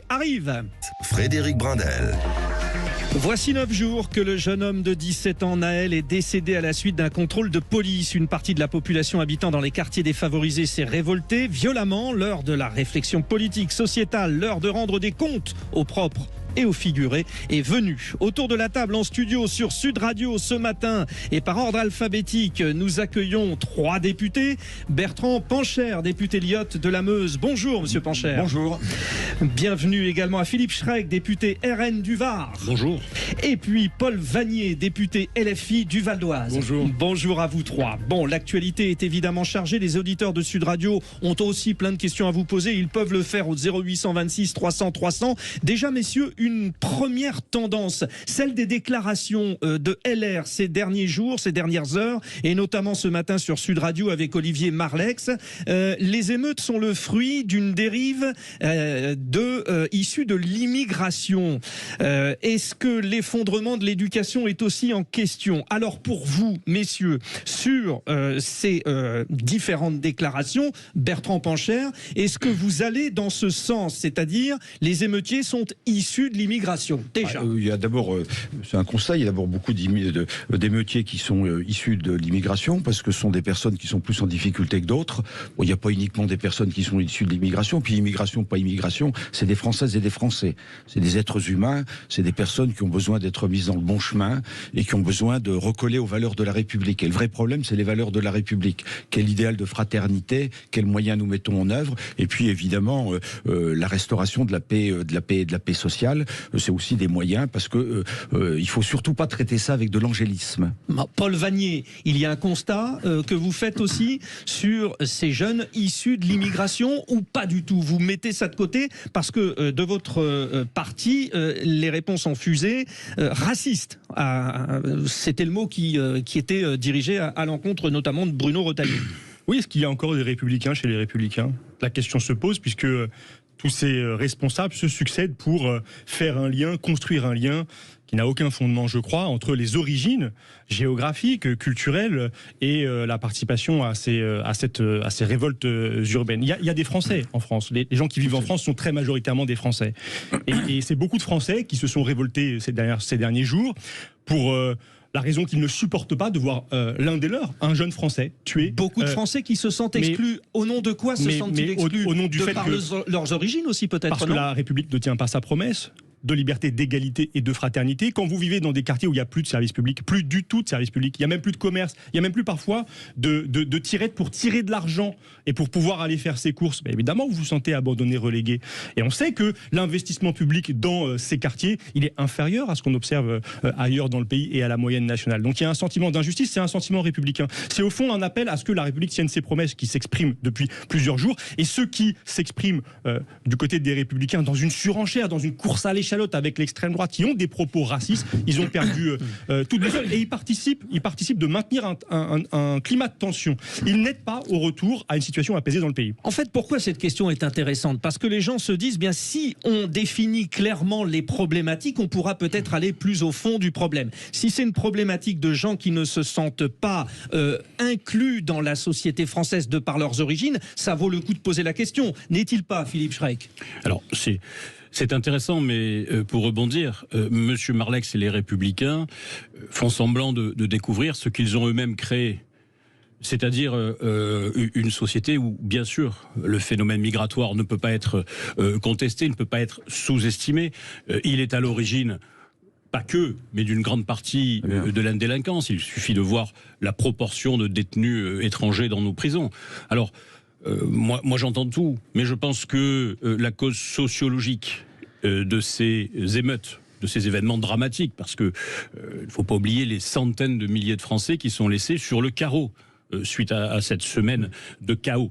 arrive. Frédéric Brindel. Voici 9 jours que le jeune homme de 17 ans, Naël, est décédé à la suite d'un contrôle de police. Une partie de la population habitant dans les quartiers défavorisés s'est révoltée violemment. L'heure de la réflexion politique, sociétale, l'heure de rendre des comptes au propre et au figuré est venue. Autour de la table en studio sur Sud Radio ce matin et par ordre alphabétique, nous accueillons 3 députés. Bertrand Pancher, député Lyotte de la Meuse. Bonjour monsieur Pancher. Bonjour. Bienvenue également à Philippe Schreck, député RN du Var. Bonjour. Et puis Paul Vanier, député LFI du Val d'Oise. Bonjour. Bonjour à vous 3. Bon, l'actualité est évidemment chargée. Les auditeurs de Sud Radio ont aussi plein de questions à vous poser. Ils peuvent le faire au 0826 300 300. Déjà messieurs, une première tendance, celle des déclarations de LR ces derniers jours, ces dernières heures, et notamment ce matin sur Sud Radio avec Olivier Marleix. Les émeutes sont le fruit d'une dérive issue de l'immigration. Est-ce que l'effondrement de l'éducation est aussi en question? Alors pour vous, messieurs, sur ces différentes déclarations, Bertrand Pancher, est-ce que vous allez dans ce sens, c'est-à-dire les émeutiers sont issus de l'immigration déjà? Il y a d'abord, c'est un constat, il y a d'abord beaucoup d'émeutiers qui sont issus de l'immigration parce que ce sont des personnes qui sont plus en difficulté que d'autres. Bon, il n'y a pas uniquement des personnes qui sont issues de l'immigration, puis immigration, pas immigration, c'est des Françaises et des Français. C'est des êtres humains, c'est des personnes qui ont besoin d'être mises dans le bon chemin et qui ont besoin de recoller aux valeurs de la République. Et le vrai problème, c'est les valeurs de la République. Quel idéal de fraternité, quels moyens nous mettons en œuvre, et puis évidemment la restauration de la paix sociale. C'est aussi des moyens parce que il faut surtout pas traiter ça avec de l'angélisme. Paul Vanier, il y a un constat que vous faites aussi sur ces jeunes issus de l'immigration ou pas du tout? Vous mettez ça de côté parce que de votre parti, les réponses ont fusé. Raciste, c'était le mot qui était dirigé à l'encontre notamment de Bruno Retailleau. Oui, est-ce qu'il y a encore des républicains chez les républicains? La question se pose puisque tous ces responsables se succèdent pour faire un lien, construire un lien qui n'a aucun fondement, je crois, entre les origines géographiques, culturelles et la participation à ces révoltes urbaines. Il y a des Français en France. Les gens qui vivent en France sont très majoritairement des Français. Et c'est beaucoup de Français qui se sont révoltés ces derniers jours pour la raison qu'ils ne supportent pas de voir l'un des leurs, un jeune Français, tué. Beaucoup de Français qui se sentent exclus. Au nom de quoi se sentent-ils exclus? Au nom du fait par que leurs origines aussi peut-être. Parce que la République ne tient pas sa promesse de liberté, d'égalité et de fraternité. Quand vous vivez dans des quartiers où il n'y a plus de services publics, plus du tout de services publics, il n'y a même plus de commerce, il n'y a même plus parfois de tirettes pour tirer de l'argent et pour pouvoir aller faire ses courses, mais évidemment vous vous sentez abandonné, relégué. Et on sait que l'investissement public dans ces quartiers, il est inférieur à ce qu'on observe ailleurs dans le pays et à la moyenne nationale. Donc il y a un sentiment d'injustice, c'est un sentiment républicain. C'est au fond un appel à ce que la République tienne ses promesses qui s'expriment depuis plusieurs jours. Et ceux qui s'expriment du côté des républicains dans une surenchère, dans une course à l'échalote avec l'extrême droite, qui ont des propos racistes, ils ont perdu toute boussole et ils participent de maintenir un climat de tension. Ils n'aident pas au retour à une situation apaisée dans le pays. En fait, pourquoi cette question est intéressante? Parce que les gens se disent, bien, si on définit clairement les problématiques, on pourra peut-être aller plus au fond du problème. Si c'est une problématique de gens qui ne se sentent pas inclus dans la société française de par leurs origines, ça vaut le coup de poser la question. N'est-il pas, Philippe Schreck? Alors, c'est intéressant, mais pour rebondir, Monsieur Marleix et les Républicains font semblant de découvrir ce qu'ils ont eux-mêmes créé. C'est-à-dire une société où, bien sûr, le phénomène migratoire ne peut pas être contesté, ne peut pas être sous-estimé. Il est à l'origine, pas que, mais d'une grande partie de la délinquance. Il suffit de voir la proportion de détenus étrangers dans nos prisons. Alors, moi j'entends tout, mais je pense que la cause sociologique de ces émeutes, de ces événements dramatiques, parce que il ne faut pas oublier les centaines de milliers de Français qui sont laissés sur le carreau suite à cette semaine de chaos.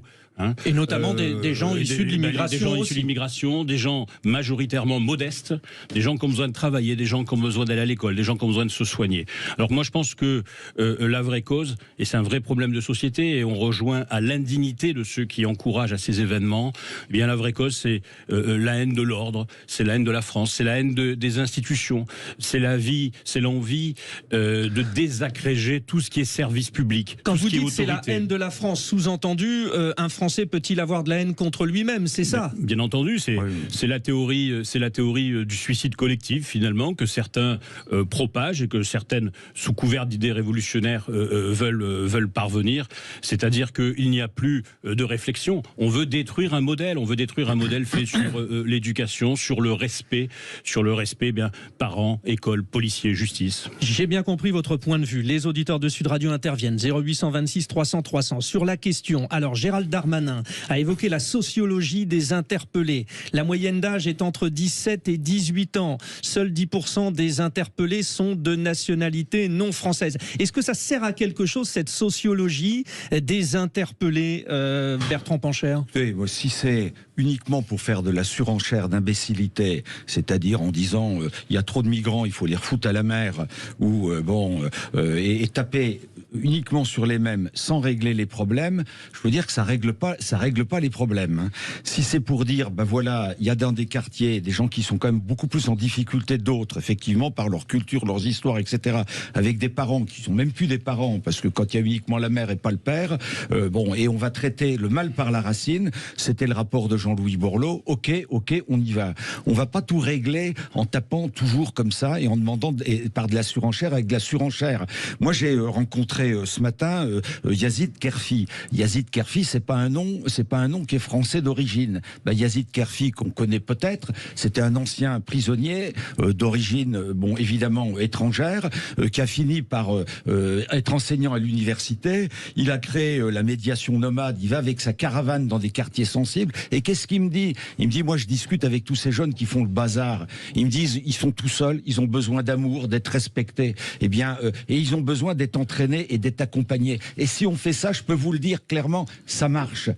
Et notamment des gens issus de l'immigration. Des gens issus de l'immigration, des gens majoritairement modestes, des gens qui ont besoin de travailler, des gens qui ont besoin d'aller à l'école, des gens qui ont besoin de se soigner. Alors moi je pense que la vraie cause, et c'est un vrai problème de société, et on rejoint à l'indignité de ceux qui encouragent à ces événements, eh bien la vraie cause c'est la haine de l'ordre, c'est la haine de la France, c'est la haine des institutions, c'est l'envie de désagréger tout ce qui est service public. Quand tout vous ce qui est dites c'est la haine de la France, sous-entendu un Français Français peut-il avoir de la haine contre lui-même? C'est ça. Bien entendu, c'est la théorie du suicide collectif finalement que certains propagent et que certaines, sous couvert d'idées révolutionnaires, veulent parvenir. C'est-à-dire qu'il n'y a plus de réflexion. On veut détruire un modèle. On veut détruire un modèle fait sur l'éducation, sur le respect, parents, écoles, policiers, justice. J'ai bien compris votre point de vue. Les auditeurs de Sud Radio interviennent. 0826 300 300. Sur la question, alors Gérald Darmanin a évoqué la sociologie des interpellés. La moyenne d'âge est entre 17 et 18 ans. Seuls 10% des interpellés sont de nationalité non française. Est-ce que ça sert à quelque chose, cette sociologie des interpellés, Bertrand Pancher? Si c'est uniquement pour faire de la surenchère d'imbécilité, c'est-à-dire en disant il y a trop de migrants, il faut les refoutre à la mer, ou et taper uniquement sur les mêmes sans régler les problèmes, je veux dire que ça règle pas les problèmes. Hein. Si c'est pour dire, voilà, il y a dans des quartiers des gens qui sont quand même beaucoup plus en difficulté d'autres, effectivement, par leur culture, leurs histoires, etc., avec des parents qui sont même plus des parents, parce que quand il y a uniquement la mère et pas le père, et on va traiter le mal par la racine, c'était le rapport de Jean-Louis Borloo, ok, on y va. On va pas tout régler en tapant toujours comme ça et en demandant par de la surenchère avec de la surenchère. Moi, j'ai rencontré ce matin Yazid Kerfi. Yazid Kerfi, c'est pas un nom qui est français d'origine. Yazid Kerfi, qu'on connaît peut-être, c'était un ancien prisonnier d'origine, évidemment étrangère, qui a fini par être enseignant à l'université. Il a créé la médiation nomade. Il va avec sa caravane dans des quartiers sensibles. Et qu'est-ce qu'il me dit? Il me dit, moi, je discute avec tous ces jeunes qui font le bazar. Ils me disent, ils sont tout seuls, ils ont besoin d'amour, d'être respectés. Et ils ont besoin d'être entraînés et d'être accompagnés. Et si on fait ça, je peux vous le dire clairement, ça marche.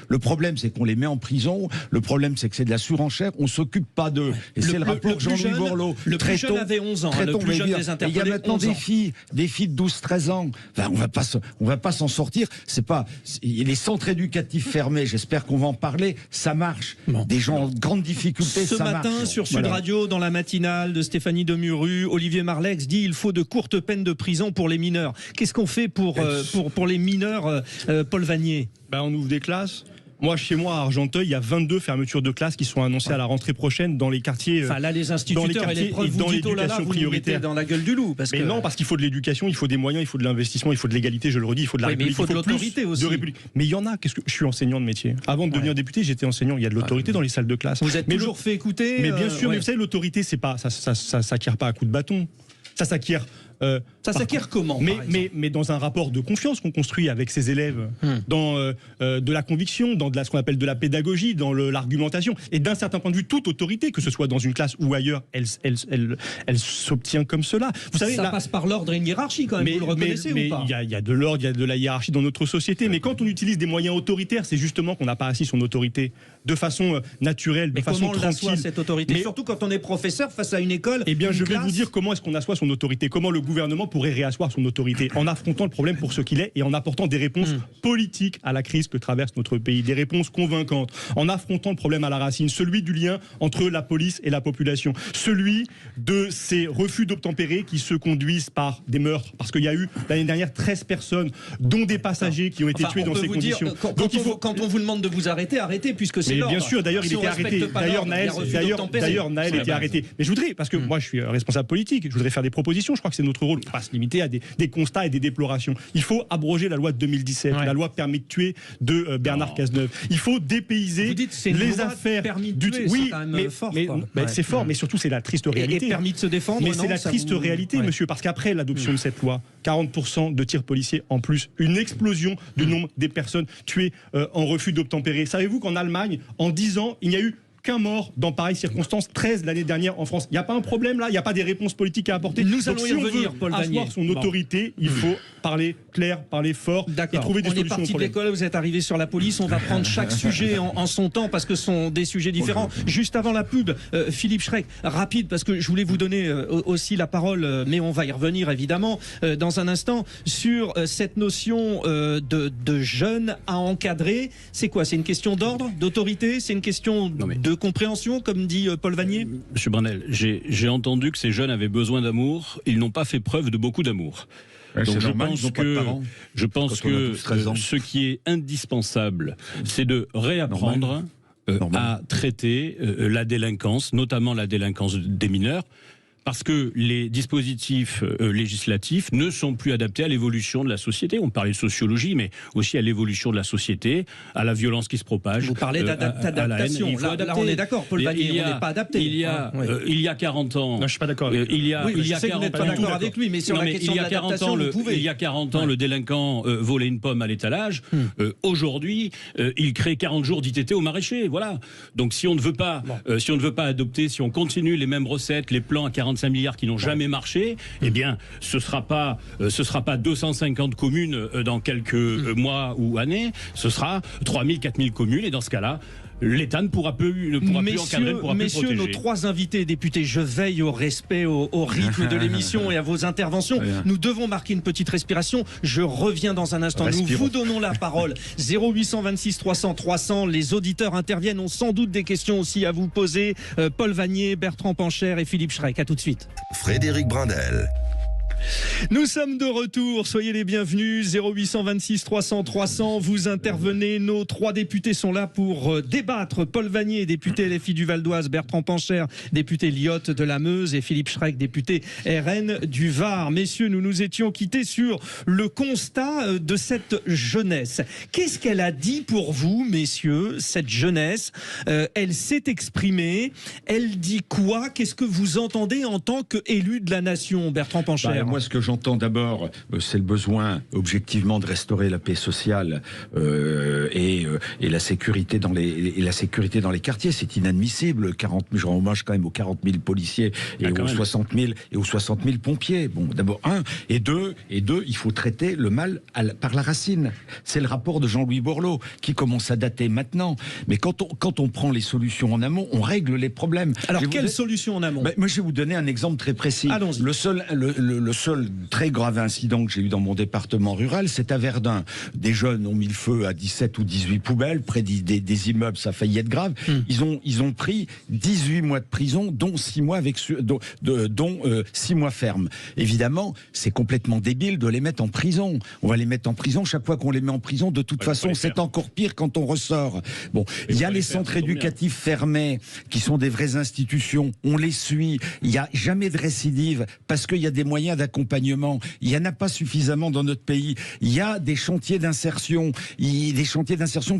Le problème, c'est qu'on les met en prison. Le problème, c'est que c'est de la surenchère. On s'occupe pas d'eux. Et c'est le rapport Jean-Louis Borloo. Le plus jeune avait 11 ans. Le plus jeune des interpellés, il y a maintenant des filles de 12-13 ans. Enfin, on va pas s'en sortir. C'est pas les centres éducatifs fermés. J'espère qu'on va en parler. Ça marche. Bon. Des gens en grande difficulté. Ce matin, sur Sud Radio, dans la matinale de Stéphanie Demuru, Olivier Marleix dit il faut de courtes peines de prison pour les mineurs. Qu'est-ce qu'on fait pour les mineurs, Paul Vanier? On ouvre des classes. Moi, chez moi, à Argenteuil, il y a 22 fermetures de classes qui sont annoncées à la rentrée prochaine dans les quartiers. Enfin, là, les instituteurs et les profs, vous dites, oh là là, vous nous mettez dans la gueule du loup. Non, parce qu'il faut de l'éducation, il faut des moyens, il faut de l'investissement, il faut de l'égalité, je le redis, il faut de la République. Mais il faut de l'autorité aussi. Mais il y en a. Je suis enseignant de métier. Avant de devenir député, j'étais enseignant. Il y a de l'autorité dans les salles de classe. Vous êtes toujours fait écouter. Mais bien sûr, mais vous savez, l'autorité, c'est pas, ça s'acquiert pas à coups de bâton. Ça s'acquiert. Ça s'acquiert comment? Mais dans un rapport de confiance qu'on construit avec ses élèves, dans de la conviction, dans ce qu'on appelle de la pédagogie, dans l'argumentation. Et d'un certain point de vue, toute autorité, que ce soit dans une classe ou ailleurs, elle s'obtient comme cela. Vous savez, ça passe par l'ordre et une hiérarchie quand même, vous le reconnaissez ou pas? Il y a de l'ordre, il y a de la hiérarchie dans notre société. Mais quand on utilise des moyens autoritaires, c'est justement qu'on n'a pas assis son autorité de façon naturelle, de façon tranquille. Comment on l'assoit, cette autorité? Surtout quand on est professeur face à une école. Eh bien, je vais vous dire comment est-ce qu'on assoit son autorité, comment le gouvernement pourrait réasseoir son autorité, en affrontant le problème pour ce qu'il est et en apportant des réponses politiques à la crise que traverse notre pays, des réponses convaincantes, en affrontant le problème à la racine, celui du lien entre la police et la population, celui de ces refus d'obtempérer qui se conduisent par des meurtres, parce qu'il y a eu l'année dernière 13 personnes, dont des passagers qui ont été tués dans ces conditions. Quand on vous demande de vous arrêter, arrêtez, puisque c'est l'ordre. Bien sûr, d'ailleurs, il était arrêté. D'ailleurs, Naël était arrêté. Mais je voudrais, parce que moi je suis responsable politique, je voudrais faire des propositions, je crois que c'est notre rôle, on ne peut pas se limiter à des constats et des déplorations. Il faut abroger la loi de 2017, la loi permis de tuer de Bernard Cazeneuve. Il faut dépayser les affaires du oui, mais c'est fort, mais surtout c'est la triste réalité. Et permis de se défendre. Mais c'est la triste réalité, monsieur, parce qu'après l'adoption de cette loi, 40% de tirs policiers en plus, une explosion du nombre des personnes tuées en refus d'obtempérer. Savez-vous qu'en Allemagne, en 10 ans, il n'y a eu qu'un mort dans pareilles circonstances, 13 l'année dernière en France. Il n'y a pas un problème là, il n'y a pas des réponses politiques à apporter. Nous allons y revenir, Paul Vanier. Asseoir son autorité, il faut parler clair, parler fort et trouver des solutions. On est parti de l'école, vous êtes arrivé sur la police, on va prendre chaque sujet en son temps parce que ce sont des sujets différents. Juste avant la pub, Philippe Schreck, rapide parce que je voulais vous donner aussi la parole, mais on va y revenir évidemment dans un instant, sur cette notion de jeunes à encadrer. C'est quoi? C'est une question d'ordre, d'autorité? C'est une question de compréhension, comme dit Paul Vanier? Monsieur Brunel, j'ai entendu que ces jeunes avaient besoin d'amour. Ils n'ont pas fait preuve de beaucoup d'amour. Ouais, Donc c'est normal, ils ont pas de parents. je pense Quand on a que 12-13 ans. ce qui est indispensable, c'est de réapprendre à traiter la délinquance, notamment la délinquance des mineurs. Parce que les dispositifs législatifs ne sont plus adaptés à l'évolution de la société. On parlait de sociologie, mais aussi à l'évolution de la société, à la violence qui se propage. Vous parlez d'adaptation. Là, on est d'accord, Paul Vanier, on n'est pas adapté. Il y a 40 ans... Non, je suis pas d'accord. Il y a je sais que vous n'êtes pas d'accord avec lui, mais sur la question de l'adaptation, vous pouvez. Il y a 40 ans, le délinquant volait une pomme à l'étalage. Aujourd'hui, il crée 40 jours d'ITT au maraîcher. Voilà. Donc si on ne veut pas, adopter, si on continue les mêmes recettes, les plans à 45 milliards qui n'ont jamais marché, eh bien, ce sera pas 250 communes dans quelques mois ou années. Ce sera 3000, 4000 communes. Et dans ce cas-là, l'État ne pourra plus encadrer, ne pourra plus protéger. Nos trois invités députés, je veille au respect, au rythme de l'émission et à vos interventions. Nous devons marquer une petite respiration. Je reviens dans un instant. Respirons. Nous vous donnons la parole. 0826 300 300. Les auditeurs interviennent, ont sans doute des questions aussi à vous poser. Paul Vanier, Bertrand Pancher et Philippe Schreck. À tout de suite. Frédéric Brindel. Nous sommes de retour, soyez les bienvenus. 0826 300 300, vous intervenez. Nos trois députés sont là pour débattre. Paul Vanier, député LFI du Val d'Oise, Bertrand Pancher, député Lyotte de la Meuse, et Philippe Schreck, député RN du Var. Messieurs, nous nous étions quittés sur le constat de cette jeunesse. Qu'est-ce qu'elle a dit pour vous, messieurs, cette jeunesse? Elle s'est exprimée. Elle dit quoi? Qu'est-ce que vous entendez en tant qu'élu de la nation, Bertrand Pancher? Moi, ce que j'entends d'abord, c'est le besoin, objectivement, de restaurer la paix sociale et la sécurité dans les quartiers. C'est inadmissible. Je rends hommage quand même aux 40 000 policiers et aux 60 000 pompiers. Bon, d'abord, et deux, il faut traiter le mal par la racine. C'est le rapport de Jean-Louis Borloo qui commence à dater maintenant. Mais quand on prend les solutions en amont, on règle les problèmes. Alors, quelle solution en amont? Moi, je vais vous donner un exemple très précis. Allons-y. Le seul très grave incident que j'ai eu dans mon département rural, c'est à Verdun. Des jeunes ont mis le feu à 17 ou 18 poubelles près des immeubles, ça a failli être grave. Ils ont pris 18 mois de prison, dont 6 mois dont 6 mois fermes. Évidemment, c'est complètement débile de les mettre en prison. On va les mettre en prison chaque fois qu'on les met en prison. De toute façon, c'est encore pire quand on ressort. Bon, il y a les centres éducatifs fermés qui sont des vraies institutions. On les suit. Il n'y a jamais de récidive parce qu'il y a des moyens d'accompagnement. Il n'y en a pas suffisamment dans notre pays. Il y a des chantiers d'insertion,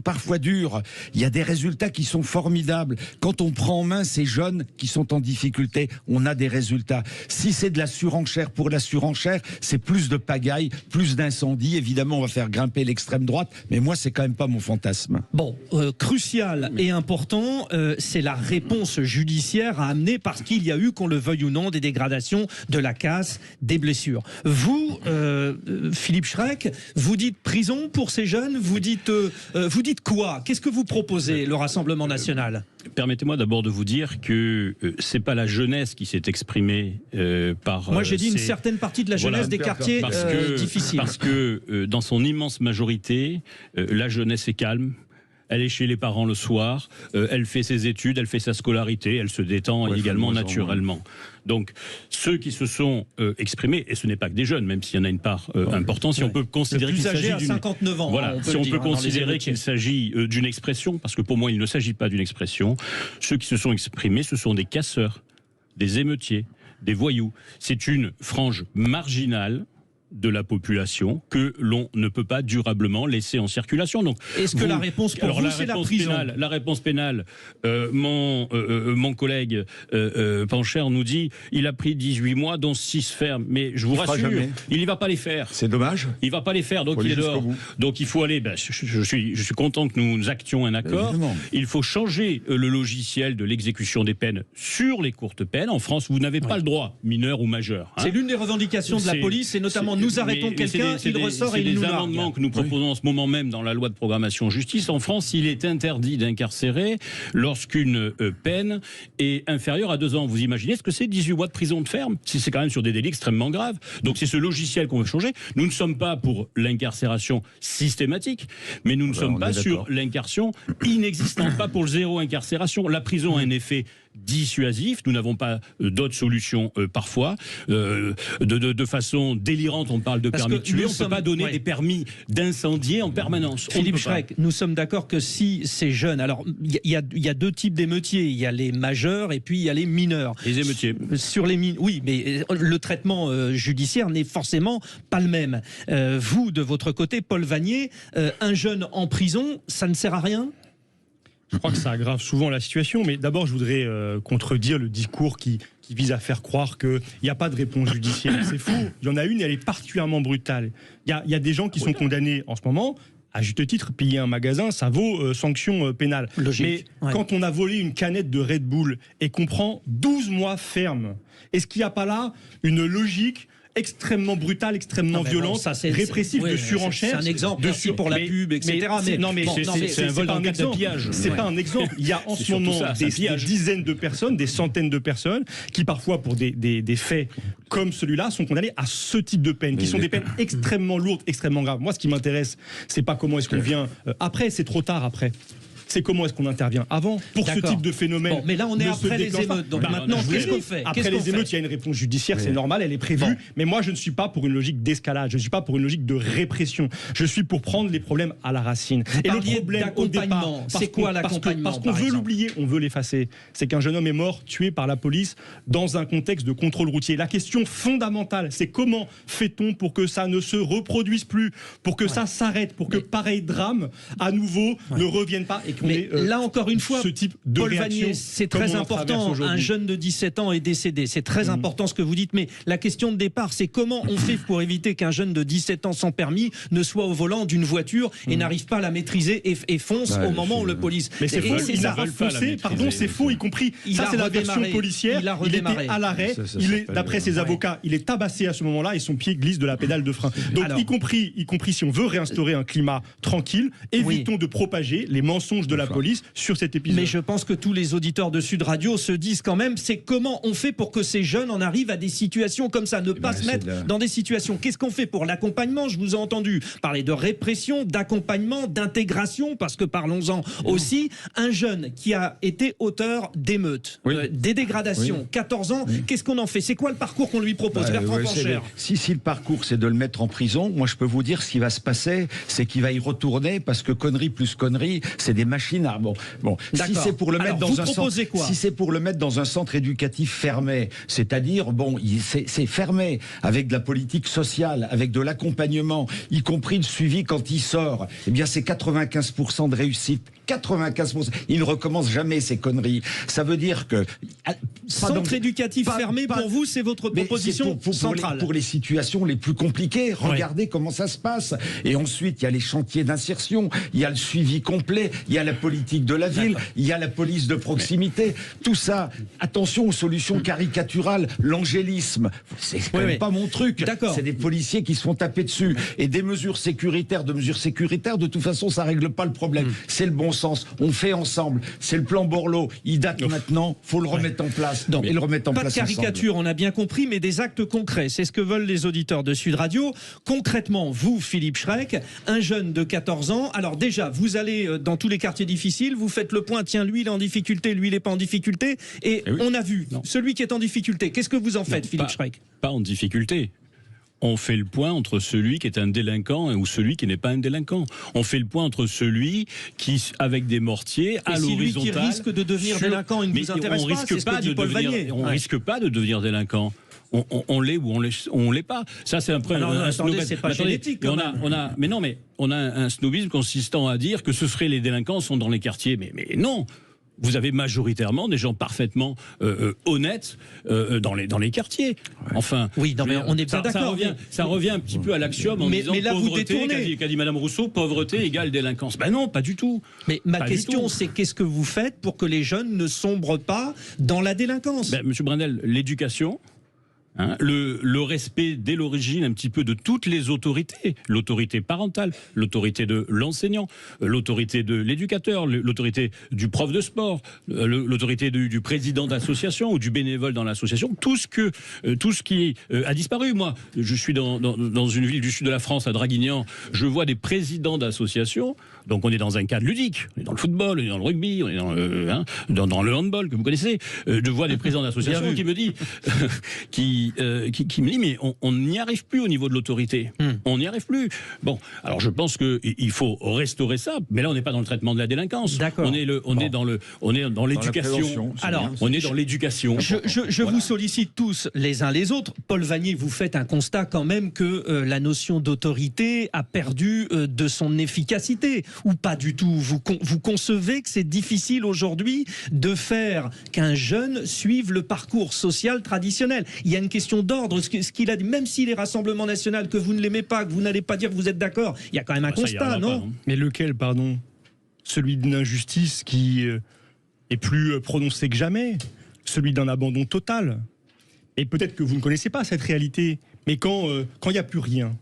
parfois durs. Il y a des résultats qui sont formidables. Quand on prend en main ces jeunes qui sont en difficulté, on a des résultats. Si c'est de la surenchère pour la surenchère, c'est plus de pagaille, plus d'incendies. Évidemment, on va faire grimper l'extrême droite, mais moi, c'est quand même pas mon fantasme. Bon, crucial et important, c'est la réponse judiciaire à amener parce qu'il y a eu, qu'on le veuille ou non, des dégradations, de la casse, des blessures. Vous, Philippe Schreck, vous dites prison pour ces jeunes, vous dites quoi? Qu'est-ce que vous proposez, le Rassemblement national? Permettez-moi d'abord de vous dire que c'est pas la jeunesse qui s'est exprimée par... Moi j'ai dit une certaine partie de la jeunesse des quartiers difficiles. Parce que dans son immense majorité, la jeunesse est calme. Elle est chez les parents le soir, elle fait ses études, elle fait sa scolarité, elle se détend également naturellement. Donc, ceux qui se sont exprimés, et ce n'est pas que des jeunes, même s'il y en a une part importante, si on peut considérer qu'il s'agit d'une... 59 ans. Voilà, si on peut considérer qu'il s'agit d'une expression, parce que pour moi, il ne s'agit pas d'une expression, ceux qui se sont exprimés, ce sont des casseurs, des émeutiers, des voyous. C'est une frange marginale de la population que l'on ne peut pas durablement laisser en circulation. Donc, est-ce que la réponse pour vous, c'est la prison? La réponse pénale, mon collègue Pancher nous dit, il a pris 18 mois, dont 6 fermes. Mais je vous rassure, il n'y va pas les faire. C'est dommage. Il ne va pas les faire, donc il est dehors. Donc il faut aller, je suis content que nous actions un accord. Évidemment. Il faut changer le logiciel de l'exécution des peines sur les courtes peines. En France, vous n'avez pas le droit, mineur ou majeur. C'est l'une des revendications de la police, et notamment nous arrêtons quelqu'un, il ressort et il nous largue. C'est des amendements que nous proposons en ce moment même dans la loi de programmation justice. En France, il est interdit d'incarcérer lorsqu'une peine est inférieure à 2 ans. Vous imaginez ce que c'est 18 mois de prison de ferme? C'est quand même sur des délits extrêmement graves. Donc c'est ce logiciel qu'on veut changer. Nous ne sommes pas pour l'incarcération systématique, mais nous ne sommes pas sur l'incarcération inexistante, pas pour le zéro incarcération. La prison a un effet dissuasif. Nous n'avons pas d'autres solutions parfois. De façon délirante, on parle de permis de tuer. On ne peut pas donner des permis d'incendier en permanence. Philippe Schreck, nous sommes d'accord que si ces jeunes... Alors, il y a deux types d'émeutiers. Il y a les majeurs et puis il y a les mineurs. Les émeutiers. Sur les oui, mais le traitement judiciaire n'est forcément pas le même. Vous, de votre côté, Paul Vannier, un jeune en prison, ça ne sert à rien ? Je crois que ça aggrave souvent la situation, mais d'abord je voudrais contredire le discours qui vise à faire croire qu'il n'y a pas de réponse judiciaire. C'est faux, il y en a une et elle est particulièrement brutale. Il y a des gens qui sont condamnés en ce moment, à juste titre, piller un magasin, ça vaut sanction pénale. Logique. Mais quand on a volé une canette de Red Bull et qu'on prend 12 mois ferme, est-ce qu'il n'y a pas là une logique extrêmement brutale, extrêmement violente, répressive, de surenchère. C'est un exemple aussi pour la pub, etc. C'est un vol dans le pillage. C'est pas un exemple. Il y a en ce moment des dizaines de personnes, des centaines de personnes qui parfois pour des faits comme celui-là sont condamnés à ce type de peine, qui sont des peines extrêmement lourdes, extrêmement graves. Moi, ce qui m'intéresse, c'est pas comment est-ce qu'on vient après, c'est trop tard après. C'est comment est-ce qu'on intervient avant pour ce type de phénomène. Bon, mais là, on est après les émeutes. Donc maintenant, qu'est-ce qu'on fait ? Après les émeutes, il y a une réponse judiciaire, c'est normal, elle est prévue. Bon. Mais moi, je ne suis pas pour une logique d'escalade. Je ne suis pas pour une logique de répression. Je suis pour prendre les problèmes à la racine. Et le problème d'accompagnement, c'est quoi l'accompagnement ? Parce qu'on veut l'oublier, on veut l'effacer. C'est qu'un jeune homme est mort, tué par la police, dans un contexte de contrôle routier. La question fondamentale, c'est comment fait-on pour que ça ne se reproduise plus, pour que ça s'arrête, pour que pareil drame, à nouveau, ne revienne pas. Et mais là encore une fois, ce type de Paul Vannier, c'est très important. Un jeune de 17 ans est décédé. C'est très important ce que vous dites. Mais la question de départ, c'est comment on fait pour éviter qu'un jeune de 17 ans sans permis ne soit au volant d'une voiture et n'arrive pas à la maîtriser et fonce au moment où le police. Mais c'est faux. Il n'a pas foncé. Pardon, c'est faux. Y compris. Ça, c'est la version policière. Il était à l'arrêt. D'après ses avocats, il est tabassé à ce moment-là et son pied glisse de la pédale de frein. Donc, y compris si on veut réinstaurer un climat tranquille, évitons de propager les mensonges de la police sur cet épisode. Mais je pense que tous les auditeurs de Sud Radio se disent quand même, c'est comment on fait pour que ces jeunes en arrivent à des situations comme ça, ne pas se mettre dans des situations. Qu'est-ce qu'on fait pour l'accompagnement ? Je vous ai entendu parler de répression, d'accompagnement, d'intégration, parce que parlons-en aussi. Un jeune qui a été auteur d'émeutes, des dégradations, 14 ans, qu'est-ce qu'on en fait ? C'est quoi le parcours qu'on lui propose ? Si le parcours c'est de le mettre en prison, moi je peux vous dire ce qui va se passer, c'est qu'il va y retourner parce que connerie plus connerie, c'est des machines à bon. Si c'est pour le mettre dans un centre, si c'est pour le mettre dans un centre éducatif fermé, c'est-à-dire c'est fermé avec de la politique sociale, avec de l'accompagnement, y compris le suivi quand il sort. Eh bien, c'est 95% de réussite. 95%. Il ne recommence jamais ces conneries. Ça veut dire que centre éducatif fermé pour vous, c'est votre proposition centrale pour les situations les plus compliquées. Regardez comment ça se passe. Et ensuite, il y a les chantiers d'insertion, il y a le suivi complet, il y a la politique de la ville, il y a la police de proximité. Tout ça. Attention aux solutions caricaturales, l'angélisme. C'est quand même pas mon truc. C'est des policiers qui se font taper dessus. Et des mesures sécuritaires, de toute façon, ça règle pas le problème. C'est le bon sens. On fait ensemble. C'est le plan Borloo. Il date maintenant. Faut le remettre en place. Et le remettre en place. Pas de caricature, on a bien compris, mais des actes concrets. C'est ce que veulent les auditeurs de Sud Radio. Concrètement, vous, Philippe Schreck, un jeune de 14 ans. Alors déjà, vous allez dans tous les quartiers difficiles, vous faites le point. Tiens, lui, il est en difficulté, lui, il n'est pas en difficulté. Et on a vu celui qui est en difficulté. Qu'est-ce que vous en faites, Philippe Schreck ? Pas en difficulté. On fait le point entre celui qui est un délinquant ou celui qui n'est pas un délinquant. On fait le point entre celui qui, avec des mortiers, à l'horizontale... Et celui qui risque de devenir délinquant, il ne vous intéresse pas, c'est ce que dit Paul Vannier. On ne risque pas de devenir délinquant. On l'est ou on l'est pas. Ça, c'est un attendez, c'est pas génétique. On a un snobisme consistant à dire que ce serait les délinquants sont dans les quartiers. Mais non. Vous avez majoritairement des gens parfaitement honnêtes dans les quartiers. Enfin, oui, non, mais on est bien d'accord. Ça revient un petit peu à l'axiome en disant mais là, pauvreté, qu'a dit Madame Rousseau, pauvreté égale délinquance. Ben non, pas du tout. Mais ma question, c'est qu'est-ce que vous faites pour que les jeunes ne sombrent pas dans la délinquance ? Monsieur Brindel, l'éducation. Le respect dès l'origine un petit peu de toutes les autorités, l'autorité parentale, l'autorité de l'enseignant, l'autorité de l'éducateur, l'autorité du prof de sport, l'autorité du président d'association ou du bénévole dans l'association, tout ce qui a disparu. Moi, je suis dans une ville du sud de la France, à Draguignan, je vois des présidents d'associations Donc on est dans un cadre ludique. On est dans le football, on est dans le rugby, on est dans le handball que vous connaissez. Je vois des présidents d'associations qui me disent, qui me dit mais on n'y arrive plus au niveau de l'autorité. On n'y arrive plus. Bon, alors je pense qu'il faut restaurer ça, mais là on n'est pas dans le traitement de la délinquance. D'accord. On est dans l'éducation. Alors, on est dans l'éducation. Je vous sollicite tous les uns les autres. Paul Vannier, vous faites un constat quand même que la notion d'autorité a perdu de son efficacité, ou pas du tout. Vous concevez que c'est difficile aujourd'hui de faire qu'un jeune suive le parcours social traditionnel. Il y a une question d'ordre, ce qu'il a dit, même si les rassemblements nationaux, que vous ne l'aimez pas, que vous n'allez pas dire que vous êtes d'accord, il y a quand même un constat, non ? Mais lequel, pardon ? Celui d'une injustice qui est plus prononcée que jamais, celui d'un abandon total. Et peut-être que vous ne connaissez pas cette réalité, mais quand il n'y a plus rien,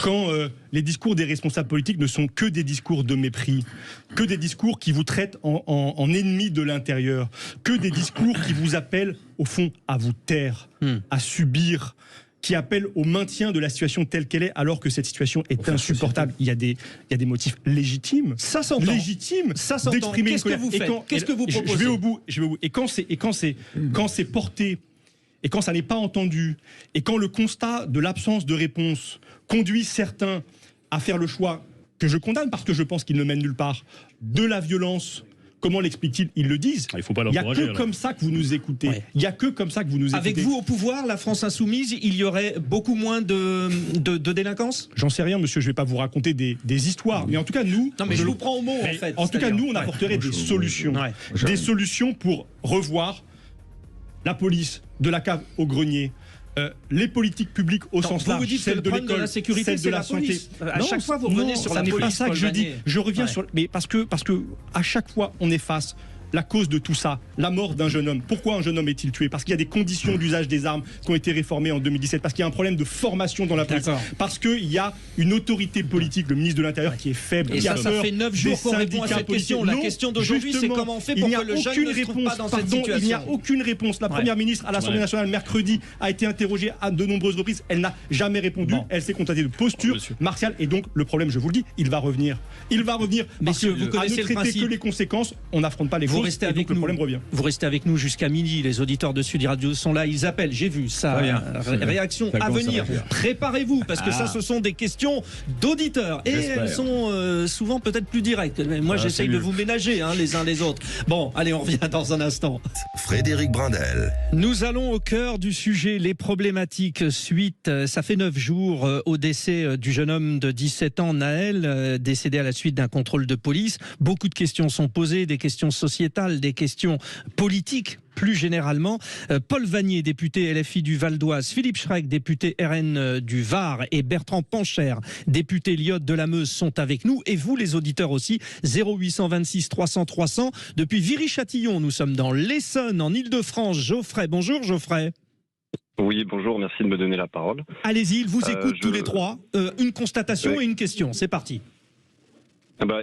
quand les discours des responsables politiques ne sont que des discours de mépris, que des discours qui vous traitent en ennemis de l'intérieur, que des discours qui vous appellent, au fond, à vous taire, à subir, qui appellent au maintien de la situation telle qu'elle est, alors que cette situation est insupportable. Il y a des motifs légitimes. Ça s'entend. Légitimes d'exprimer une colère. Qu'est-ce que vous proposez ? Je vais au bout. Et quand c'est porté, et quand ça n'est pas entendu, et quand le constat de l'absence de réponse conduit certains à faire le choix que je condamne parce que je pense qu'il ne mène nulle part, de la violence. Comment l'expliquent-ils ? Ils le disent. Il faut pas n'y a l'encourager. que comme ça que vous nous écoutez. Ouais. Il n'y a que comme ça que vous nous écoutez. Avec vous au pouvoir, la France insoumise, il y aurait beaucoup moins de délinquance ? J'en sais rien, monsieur, je ne vais pas vous raconter des histoires. Mais en tout cas, nous... Non, mais je vous prends au mot, en fait. En tout cas, nous, on apporterait des solutions. Ouais. Des solutions pour revoir la police de la cave au grenier, les politiques publiques au sens large, vous dites que celles le de problème de l'école, la sécurité, celles c'est de la la santé. police. À chaque fois, vous revenez sur la police. police, C'est pas ça que Paul je dis. Vannier. Je reviens Ouais. sur... Mais parce que à chaque fois, on efface la cause de tout ça, la mort d'un jeune homme. Pourquoi un jeune homme est-il tué ? Parce qu'il y a des conditions d'usage des armes qui ont été réformées en 2017, parce qu'il y a un problème de formation dans la police, D'accord. parce qu'il y a une autorité politique, le ministre de l'Intérieur, qui est faible. Et qui a ça peur fait 9 jours des qu'on répond à syndicats cette question. politiques. La Non, question d'aujourd'hui, c'est justement, comment on fait il pour n'y a que le jeune aucune ne se trouve réponse, pas dans cette pardon, situation. il n'y a aucune réponse. La première ministre à l'Assemblée nationale, mercredi, a été interrogée à de nombreuses reprises. Elle n'a jamais répondu. Bon. Elle s'est contentée de posture martiale. Et donc, le problème, je vous le dis, il va revenir. Il va revenir. Messieurs, Parce vous que, connaissez à ne le traiter principe. que les conséquences, on n'affronte pas les Vous causes. restez Et avec donc, le nous. problème revient. Vous restez avec nous jusqu'à midi. Les auditeurs de Sud Radio sont là. Ils appellent. J'ai vu ça. Réaction à venir. Préparez-vous parce que ça, ce sont des questions d'auditeurs et elles sont souvent peut-être plus directes. Mais moi, j'essaye de vous ménager les uns les autres. Bon, allez, on revient dans un instant. Frédéric Brindel. Nous allons au cœur du sujet, les problématiques suite. Ça fait 9 jours au décès du jeune homme de 17 ans, Naël, décédé à la suite d'un contrôle de police. Beaucoup de questions sont posées, des questions sociétales, des questions politiques. Plus généralement, Paul Vannier, député LFI du Val d'Oise, Philippe Schreck, député RN du Var, et Bertrand Pancher, député Lyotte de la Meuse, sont avec nous. Et vous, les auditeurs aussi, 0826 300 300. Depuis Viry-Châtillon, nous sommes dans l'Essonne, en Ile-de-France. Geoffrey, bonjour Geoffrey. Oui, bonjour, merci de me donner la parole. Allez-y, ils vous écoutent tous les trois. Une constatation et une question, c'est parti.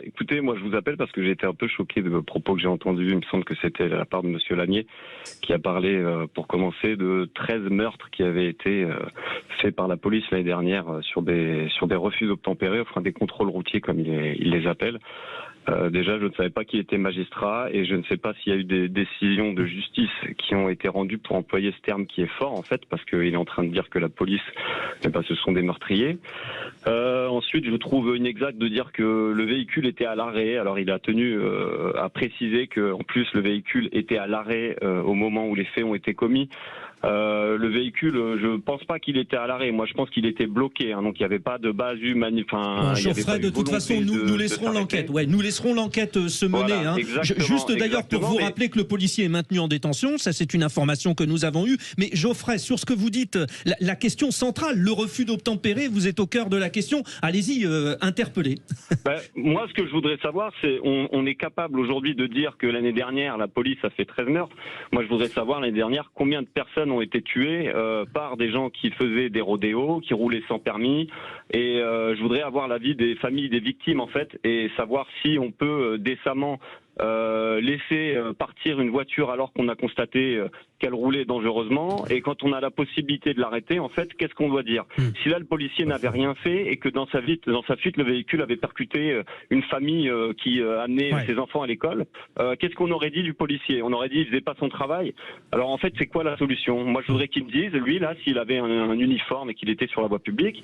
Écoutez, moi je vous appelle parce que j'ai été un peu choqué de propos que j'ai entendus. Il me semble que c'était de la part de monsieur Lanier qui a parlé, pour commencer, de 13 meurtres qui avaient été faits par la police l'année dernière sur des refus d'obtempérer, enfin des contrôles routiers comme il les appelle. Déjà, je ne savais pas qu'il était magistrat et je ne sais pas s'il y a eu des décisions de justice qui ont été rendues pour employer ce terme qui est fort en fait, parce qu'il est en train de dire que la police, ce sont des meurtriers. Ensuite, je trouve inexact de dire que le véhicule était à l'arrêt. Alors, il a tenu à préciser que, en plus, le véhicule était à l'arrêt au moment où les faits ont été commis. Le véhicule, je pense pas qu'il était à l'arrêt. Moi, je pense qu'il était bloqué. Donc, il n'y avait pas de base humaine. Geoffrey, de toute façon, nous laisserons l'enquête. Ouais, nous laisserons l'enquête se mener. Voilà, Juste d'ailleurs pour vous rappeler que le policier est maintenu en détention. Ça, c'est une information que nous avons eue. Mais Geoffrey, sur ce que vous dites, la question centrale, le refus d'obtempérer, vous êtes au cœur de la question. Allez-y, interpellez. Moi, ce que je voudrais savoir, c'est on est capable aujourd'hui de dire que l'année dernière, la police a fait 13 meurtres. Moi, je voudrais savoir l'année dernière combien de personnes ont été tuées par des gens qui faisaient des rodéos, qui roulaient sans permis. Et je voudrais avoir l'avis des familles des victimes, en fait, et savoir si on peut décemment laisser partir une voiture alors qu'on a constaté qu'elle roulait dangereusement, et quand on a la possibilité de l'arrêter, en fait, qu'est-ce qu'on doit dire? Si là le policier n'avait rien fait et que dans sa fuite, le véhicule avait percuté une famille qui amenait ses enfants à l'école, qu'est-ce qu'on aurait dit du policier? On aurait dit il faisait pas son travail. Alors en fait, c'est quoi la solution? Moi, je voudrais qu'il me dise, lui là, s'il avait un uniforme et qu'il était sur la voie publique,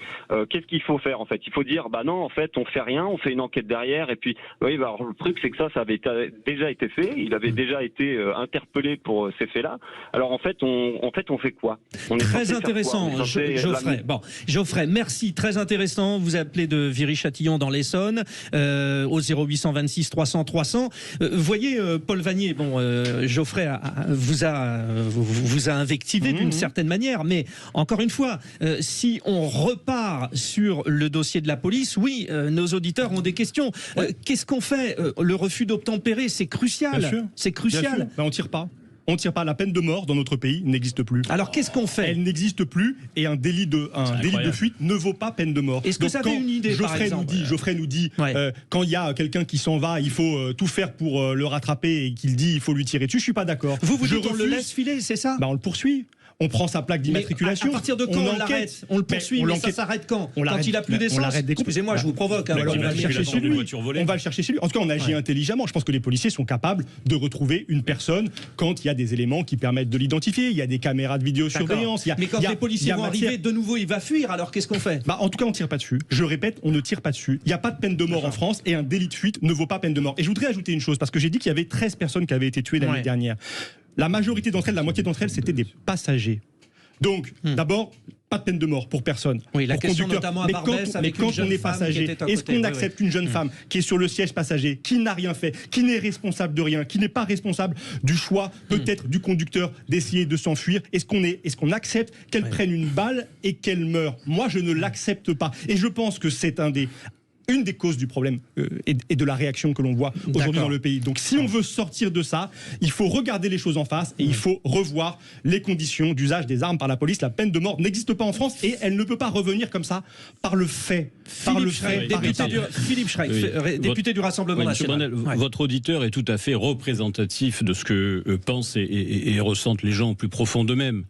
qu'est-ce qu'il faut faire en fait? Il faut dire, bah non, en fait, on fait rien, on fait une enquête derrière, et puis oui, bah, alors, le truc c'est que ça avait déjà été fait, il avait déjà été interpellé pour ces faits-là. Alors en fait, on fait quoi? On est très intéressant, Geoffrey. Bon, Geoffrey, merci, très intéressant. Vous appelez de Viry-Châtillon dans l'Essonne au 0826 300 300. Voyez, Paul Vanier, bon, Geoffrey vous a invectivé d'une certaine manière, mais encore une fois, si on repart sur le dossier de la police, oui, nos auditeurs ont des questions. Qu'est-ce qu'on fait? Le refus d'obtempérer, c'est crucial. C'est crucial. Ben, on tire pas. On ne tire pas. La peine de mort dans notre pays n'existe plus. Alors qu'est-ce qu'on fait? Elle n'existe plus, et un délit de fuite ne vaut pas peine de mort. Est-ce que ça fait une idée, par exemple? Geoffrey nous dit quand il y a quelqu'un qui s'en va, il faut tout faire pour le rattraper, et qu'il dit il faut lui tirer dessus. Je suis pas d'accord. Vous dites on le laisse filer, c'est ça? Ben, on le poursuit. On prend sa plaque d'immatriculation. À partir de quand on l'arrête? On le poursuit, mais ça s'arrête quand? Quand il a plus d'essence? Excusez-moi, je vous provoque. On va le chercher chez lui. On va le chercher chez lui. En tout cas, on agit intelligemment. Je pense que les policiers sont capables de retrouver une personne quand il y a des éléments qui permettent de l'identifier. Il y a des caméras de vidéosurveillance. Mais quand les policiers vont arriver, de nouveau, il va fuir. Alors qu'est-ce qu'on fait? En tout cas, on ne tire pas dessus. Je répète, on ne tire pas dessus. Il n'y a pas de peine de mort en France, et un délit de fuite ne vaut pas peine de mort. Et je voudrais ajouter une chose, parce que j'ai dit qu'il y avait 13 personnes qui avaient été tuées l'année dernière. La majorité d'entre elles, la moitié d'entre elles, c'était des passagers. Donc, d'abord, pas de peine de mort pour personne. Oui, la question notamment à Barbès, mais quand on est passager, est-ce qu'on accepte une jeune femme qui est sur le siège passager, qui n'a rien fait, qui n'est responsable de rien, qui n'est pas responsable du choix peut-être du conducteur d'essayer de s'enfuir? Est-ce qu'on accepte qu'elle prenne une balle et qu'elle meure? Moi, je ne l'accepte pas. Et je pense que c'est une des causes du problème et de la réaction que l'on voit aujourd'hui dans le pays. Donc si on veut sortir de ça, il faut regarder les choses en face, et il faut revoir les conditions d'usage des armes par la police. La peine de mort n'existe pas en France, et elle ne peut pas revenir comme ça par le fait. Philippe Schrek, député du Rassemblement national. Votre auditeur est tout à fait représentatif de ce que pensent et ressentent les gens au plus profond d'eux-mêmes.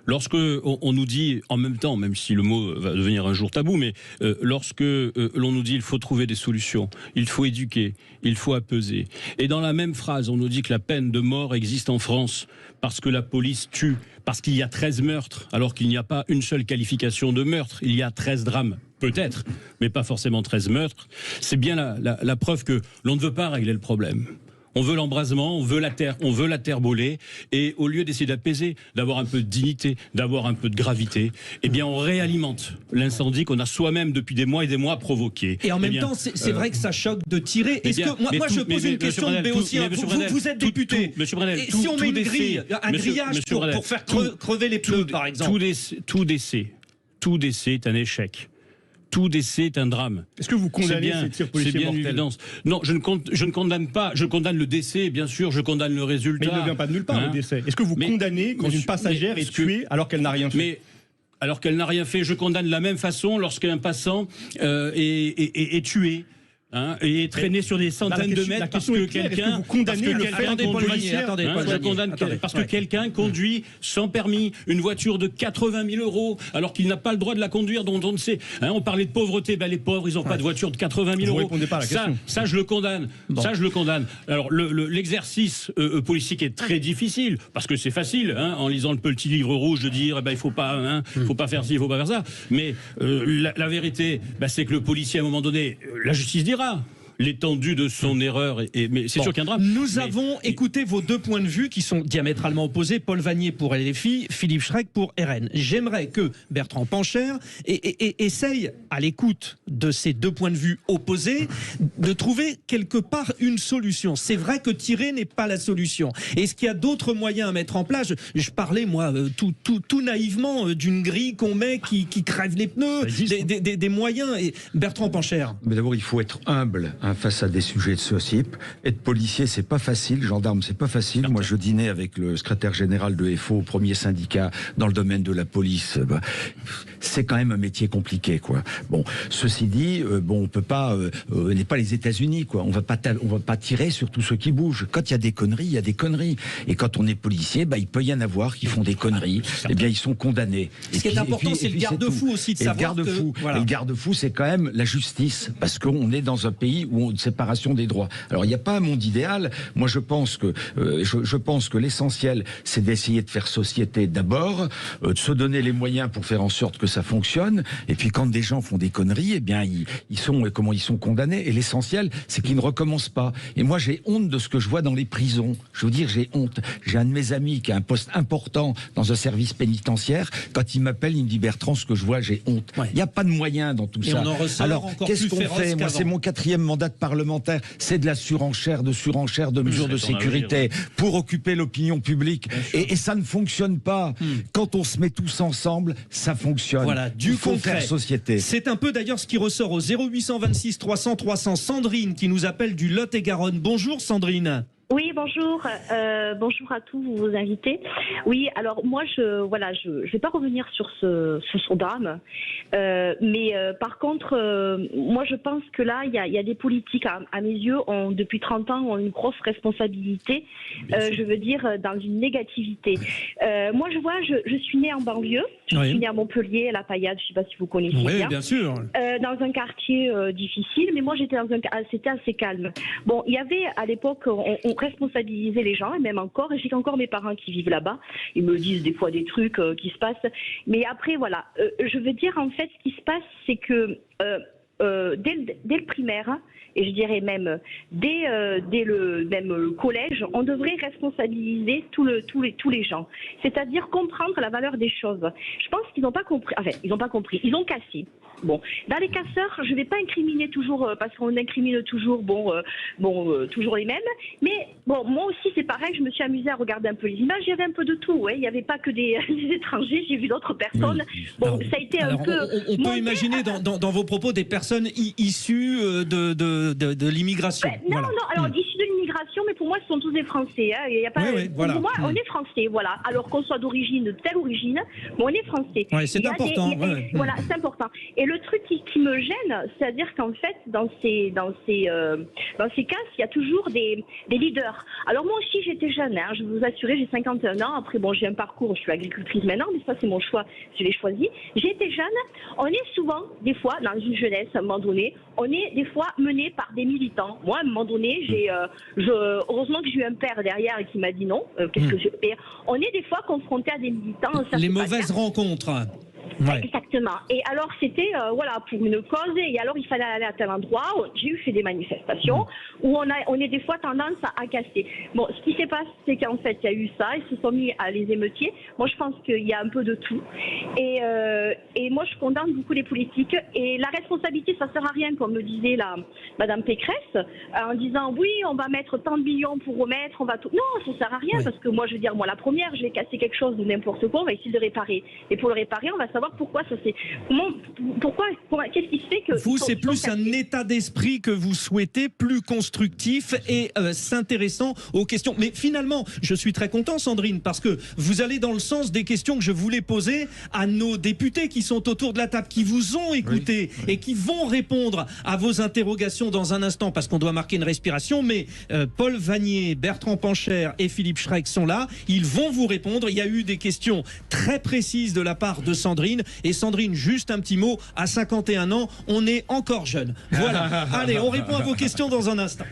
Lorsque on nous dit en même temps, même si le mot va devenir un jour tabou, mais lorsque l'on nous dit il faut trouver des solutions, il faut éduquer, il faut apaiser, et dans la même phrase on nous dit que la peine de mort existe en France parce que la police tue, parce qu'il y a 13 meurtres, alors qu'il n'y a pas une seule qualification de meurtre, il y a 13 drames. Peut-être, mais pas forcément 13 meurtres. C'est bien la preuve que l'on ne veut pas régler le problème. On veut l'embrasement, on veut la terre brûlée, et au lieu d'essayer d'apaiser, d'avoir un peu de dignité, d'avoir un peu de gravité, eh bien on réalimente l'incendie qu'on a soi-même depuis des mois et des mois provoqué. Et en même temps, c'est vrai que ça choque de tirer. Est-ce que moi je pose une question de Béotien. Vous êtes député. Et si on met une grille, un grillage pour faire crever les pneus, par exemple? Tout décès est un échec. Tout décès est un drame. Est-ce que vous condamnez ces tirs policiers mortels? Non, je ne condamne pas. Je condamne le décès, bien sûr. Je condamne le résultat. Mais il ne vient pas de nulle part, le décès. Est-ce que vous condamnez quand une passagère est tuée alors qu'elle n'a rien fait? Alors qu'elle n'a rien fait, je condamne de la même façon lorsqu'un passant est tué. Et traîner sur des centaines de mètres parce que quelqu'un conduit sans permis une voiture de 80 000 euros alors qu'il n'a pas le droit de la conduire, dont on ne sait. On parlait de pauvreté, les pauvres ils n'ont pas de voiture de 80 000 euros. Ça je le condamne. Ça je le condamne. Alors l'exercice policier est très difficile parce que c'est facile en lisant le petit livre rouge de dire il faut pas faire ci, il faut pas faire ça. Mais la vérité c'est que le policier à un moment donné, la justice dira l'étendue de son erreur, mais c'est sûr qu'il y a un drame. Nous avons écouté vos deux points de vue qui sont diamétralement opposés. Paul Vanier pour LFI, Philippe Schrek pour RN. J'aimerais que Bertrand Pancher essaye, à l'écoute de ces deux points de vue opposés, de trouver quelque part une solution. C'est vrai que tirer n'est pas la solution. Est-ce qu'il y a d'autres moyens à mettre en place? Je parlais, moi, tout naïvement d'une grille qu'on met qui crève les pneus, des moyens. Et Bertrand Pancher. Mais d'abord, il faut être humble hein, face à des sujets de ce type. Être policier, c'est pas facile. Gendarme, c'est pas facile. Moi, je dînais avec le secrétaire général de FO, premier syndicat dans le domaine de la police. C'est quand même un métier compliqué, quoi. Bon, ceci dit, on peut pas, on n'est pas les États-Unis, quoi. On va pas tirer sur tous ceux qui bougent. Quand il y a des conneries, il y a des conneries. Et quand on est policier, il peut y en avoir qui font des conneries. Eh bien, ils sont condamnés. Ce qui est important, c'est le garde-fou aussi de savoir que... Et le garde-fou, c'est quand même la justice, parce qu'on est dans un pays où on a une séparation des droits. Alors, il n'y a pas un monde idéal. Moi, je pense que l'essentiel, c'est d'essayer de faire société d'abord, de se donner les moyens pour faire en sorte que ça fonctionne. Et puis, quand des gens font des conneries, eh bien, ils sont condamnés. Et l'essentiel, c'est qu'ils ne recommencent pas. Et moi, j'ai honte de ce que je vois dans les prisons. Je veux dire, j'ai honte. J'ai un de mes amis qui a un poste important dans un service pénitentiaire. Quand il m'appelle, il me dit: Bertrand, ce que je vois, j'ai honte. Il n'y a pas de moyens dans tout ça. On en ressort. Alors, qu'est-ce qu'on fait? Moi, c'est mon 4e mandat de parlementaire. C'est de la surenchère, de mesures de sécurité pour occuper l'opinion publique. Et ça ne fonctionne pas. Quand on se met tous ensemble, ça fonctionne. Voilà, du concret. Faire société. C'est un peu d'ailleurs ce qui ressort au 0826 300 300. Sandrine qui nous appelle du Lot-et-Garonne. Bonjour Sandrine. Oui, bonjour. Bonjour à tous vos invités. Oui, alors moi, je vais pas revenir sur ce drame, mais par contre, moi, je pense que là, il y a des politiques, à mes yeux, depuis 30 ans, ont une grosse responsabilité. Je veux dire, dans une négativité. Moi, je suis née en banlieue. Je suis née à Montpellier, à la Paillade. Je sais pas si vous connaissez bien. Oui, bien sûr. Dans un quartier difficile, mais moi, c'était assez calme. Bon, il y avait à l'époque, on responsabiliser les gens, et même encore, et j'ai encore mes parents qui vivent là-bas, ils me disent des fois des trucs qui se passent, mais après voilà, je veux dire en fait ce qui se passe, c'est que dès le primaire, et je dirais même dès le collège, on devrait responsabiliser tous les gens, c'est-à-dire comprendre la valeur des choses. Je pense qu'ils n'ont pas compris, ils ont cassé. Bon, dans les casseurs, je ne vais pas incriminer toujours, parce qu'on incrimine toujours, toujours les mêmes. Mais bon, moi aussi, c'est pareil. Je me suis amusée à regarder un peu les images. Il y avait un peu de tout. Ouais. Il n'y avait pas que des étrangers. J'ai vu d'autres personnes. Oui. Bon, alors, ça a été un peu. On peut imaginer dans vos propos des personnes issues de l'immigration. Non, alors issues de l'immigration, mais pour moi, ce sont tous des Français. Hein. Il y a pas. Voilà. Pour moi, on est Français, voilà. Alors qu'on soit d'origine, de telle origine, mais on est Français. Ouais, c'est important. Voilà, c'est important. Et le truc qui me gêne, c'est-à-dire qu'en fait, dans ces cas, il y a toujours des leaders. Alors moi aussi, j'étais jeune, hein, je vous assure, j'ai 51 ans. Après, bon, j'ai un parcours, je suis agricultrice maintenant, mais ça, c'est mon choix, je l'ai choisi. J'étais jeune. On est souvent, des fois, dans une jeunesse, à un moment donné, on est des fois mené par des militants. Moi, à un moment donné, heureusement que j'ai eu un père derrière qui m'a dit non. On est des fois confronté à des militants. Les mauvaises rencontres. Ouais. Exactement. Et alors c'était pour une cause, et alors il fallait aller à tel endroit. J'ai fait des manifestations où on est des fois tendance à casser. Bon, ce qui s'est passé, c'est qu'en fait il y a eu ça, ils se sont mis à les émeutiers. Moi je pense qu'il y a un peu de tout. Et moi je condamne beaucoup les politiques, et la responsabilité, ça sert à rien, comme me disait Madame Pécresse, en disant oui, on va mettre tant de millions pour remettre, on va tout. Non, ça sert à rien, parce que moi je veux dire, moi la première, je vais casser quelque chose ou n'importe quoi, on va essayer de réparer. Et pour le réparer, on va savoir pourquoi ça c'est. Qu'est-ce qui se fait que. Vous, c'est plus un état d'esprit que vous souhaitez, plus constructif et s'intéressant aux questions. Mais finalement, je suis très content, Sandrine, parce que vous allez dans le sens des questions que je voulais poser à nos députés qui sont autour de la table, qui vous ont écouté et qui vont répondre à vos interrogations dans un instant, parce qu'on doit marquer une respiration. Mais Paul Vannier, Bertrand Pancher et Philippe Schreck sont là. Ils vont vous répondre. Il y a eu des questions très précises de la part de Sandrine. Et Sandrine, juste un petit mot, à 51 ans, on est encore jeune. Voilà. Allez, on répond à vos questions dans un instant.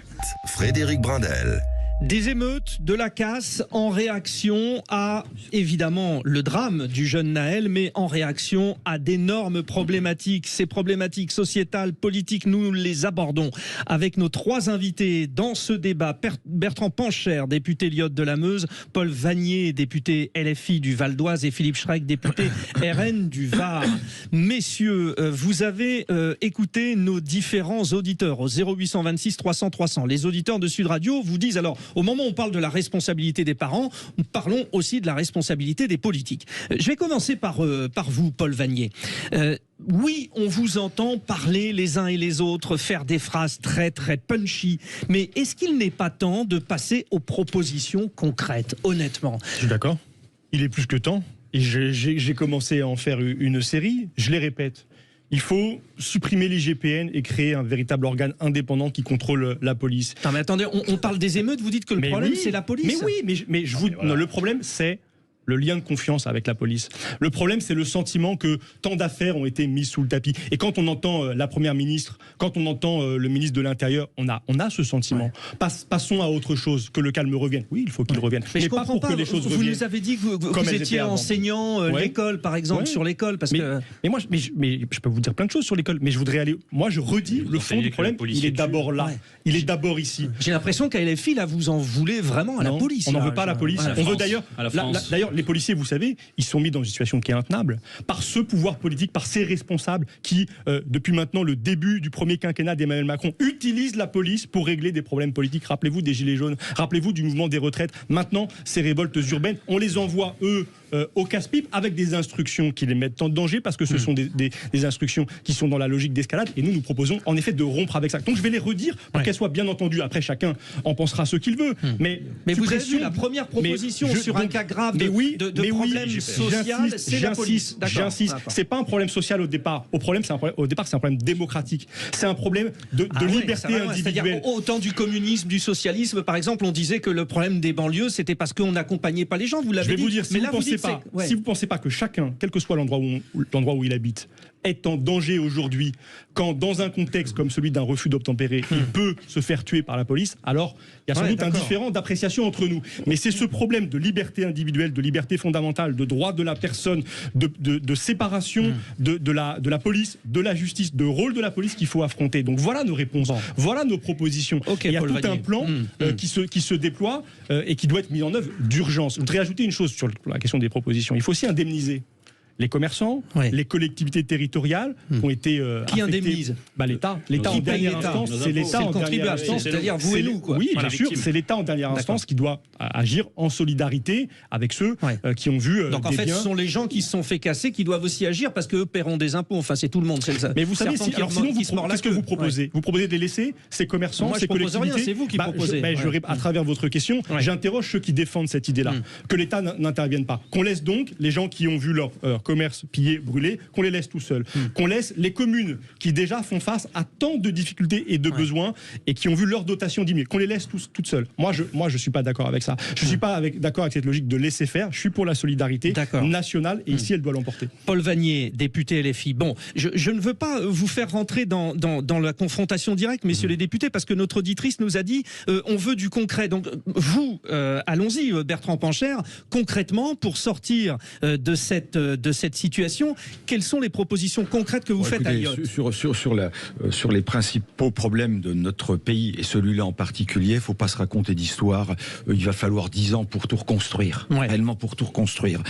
Frédéric Brindel. Des émeutes, de la casse en réaction à, évidemment, le drame du jeune Naël, mais en réaction à d'énormes problématiques. Ces problématiques sociétales, politiques, nous les abordons avec nos 3 invités dans ce débat. Bertrand Pancher, député Lyotte de la Meuse, Paul Vannier, député LFI du Val d'Oise, et Philippe Schreck, député RN du Var. Messieurs, vous avez écouté nos différents auditeurs au 0826 300 300. Les auditeurs de Sud Radio vous disent alors, au moment où on parle de la responsabilité des parents, parlons aussi de la responsabilité des politiques. Je vais commencer par vous, Paul Vannier. Oui, on vous entend parler les uns et les autres, faire des phrases très très punchy, mais est-ce qu'il n'est pas temps de passer aux propositions concrètes, honnêtement? Je suis d'accord. Il est plus que temps. Et j'ai commencé à en faire une série. Je les répète. Il faut supprimer l'IGPN et créer un véritable organe indépendant qui contrôle la police. Non mais attendez, on parle des émeutes, vous dites que le problème c'est la police. Mais oui, mais non, le problème c'est le lien de confiance avec la police. Le problème, c'est le sentiment que tant d'affaires ont été mises sous le tapis. Et quand on entend la Première ministre, quand on entend le ministre de l'Intérieur, on a ce sentiment. Ouais. Passons à autre chose, que le calme revienne. Oui, il faut qu'il revienne. Mais je pas comprends pour que les choses vous reviennent. Nous avez dit que vous étiez enseignant l'école, par exemple, sur l'école. Parce que... mais moi, je peux vous dire plein de choses sur l'école, mais je voudrais aller... Moi, je redis, le fond du problème, il est d'abord là. Ouais. Il est d'abord ici. J'ai l'impression qu'à LFI, là, vous en voulez vraiment à la police. On n'en veut pas à la police. On veut d'ailleurs... D'ailleurs, les policiers, vous savez, ils sont mis dans une situation qui est intenable par ce pouvoir politique, par ces responsables qui, depuis maintenant le début du premier quinquennat d'Emmanuel Macron, utilisent la police pour régler des problèmes politiques. Rappelez-vous des Gilets jaunes, rappelez-vous du mouvement des retraites. Maintenant, ces révoltes urbaines, on les envoie, eux, au casse-pipe avec des instructions qui les mettent en danger parce que ce sont des instructions qui sont dans la logique d'escalade et nous proposons en effet de rompre avec ça. Donc je vais les redire pour qu'elles soient bien entendues. Après, chacun en pensera ce qu'il veut. Mais vous avez vu la première proposition sur un cas grave de problème social, c'est la police. J'insiste, c'est pas un problème social au départ. Au départ, c'est un problème démocratique. C'est un problème de liberté individuelle. Autant du communisme, du socialisme, par exemple, on disait que le problème des banlieues, c'était parce qu'on n'accompagnait pas les gens. Vous l'avez dit. Je vais vous dire, si vous ne pensez pas que chacun, quel que soit l'endroit où il habite, est en danger aujourd'hui, quand dans un contexte comme celui d'un refus d'obtempérer, il peut se faire tuer par la police, alors il y a sans doute un différent d'appréciation entre nous. Mais c'est ce problème de liberté individuelle, de liberté fondamentale, de droit de la personne, de séparation de la police, de la justice, de rôle de la police qu'il faut affronter. Donc voilà nos réponses, voilà nos propositions. Il y a tout un plan qui se déploie et qui doit être mis en œuvre d'urgence. Je voudrais ajouter une chose sur la question des propositions. Il faut aussi indemniser les commerçants, les collectivités territoriales qui ont été qui indemnisent l'État. L'État en dernière instance, c'est l'État en dernière instance, c'est-à-dire vous et nous. Oui, bien sûr, c'est l'État en dernière instance qui doit agir en solidarité avec ceux qui ont vu. Donc en fait, ce sont les gens qui se sont fait casser qui doivent aussi agir parce qu'eux paieront des impôts. Enfin, c'est tout le monde. Mais vous savez, sinon, qu'est-ce que vous proposez ? Vous proposez de les laisser, ces commerçants, ces collectivités ? C'est vous qui proposez. À travers votre question, j'interroge ceux qui défendent cette idée-là, que l'État n'intervienne pas, qu'on laisse donc les gens qui ont vu leur commerce pillé, brûlé, qu'on les laisse tout seuls, qu'on laisse les communes qui déjà font face à tant de difficultés et de besoins et qui ont vu leur dotation diminuer, qu'on les laisse toutes seules. Moi, je suis pas d'accord avec ça. Je suis pas d'accord avec cette logique de laisser faire. Je suis pour la solidarité nationale et ici, elle doit l'emporter. Paul Vannier, député LFI. Bon, je ne veux pas vous faire rentrer dans la confrontation directe, messieurs les députés, parce que notre auditrice nous a dit on veut du concret. Donc vous, allons-y, Bertrand Pancher, concrètement, pour sortir de cette situation, quelles sont les propositions concrètes que vous faites à Lyon ? Sur les principaux problèmes de notre pays, et celui-là en particulier, il ne faut pas se raconter d'histoire. Il va falloir 10 ans pour tout reconstruire, réellement pour tout reconstruire.